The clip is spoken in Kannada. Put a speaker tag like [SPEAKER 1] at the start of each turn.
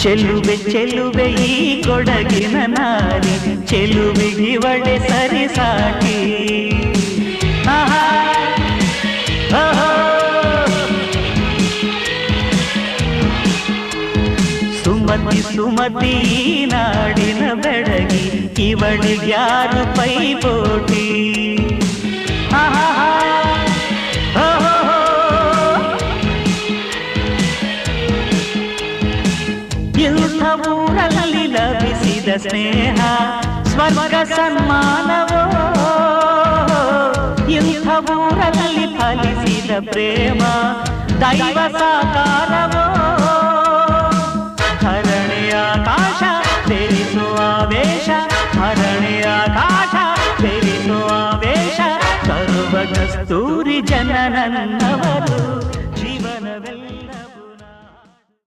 [SPEAKER 1] ಚೆಲುವೆ ಚೆಲುವೆ ಈ ಕೊಡಗಿನ ನಾರಿ, ಚೆಲುವಿಗಿವಳೆ ಸರಿ ಸಾಟಿ. ಸುಮತಿ ಸುಮತಿ ನಾಡಿನ ಬೆಡಗಿ, ಇವಳಿಗ್ಯಾರು ಪೈಪೋಟಿ. ಇಂಥ ಊರಲ್ಲಿ ಲಭಿಸಿದ ಸ್ನೇಹ ಸ್ವರ್ಗ ಸನ್ಮಾನವೋ, ಇಂಥ ಊರಲ್ಲಿ ಫಲಿಸಿದ ಪ್ರೇಮ ದೈವ ಸಾಕಾರ.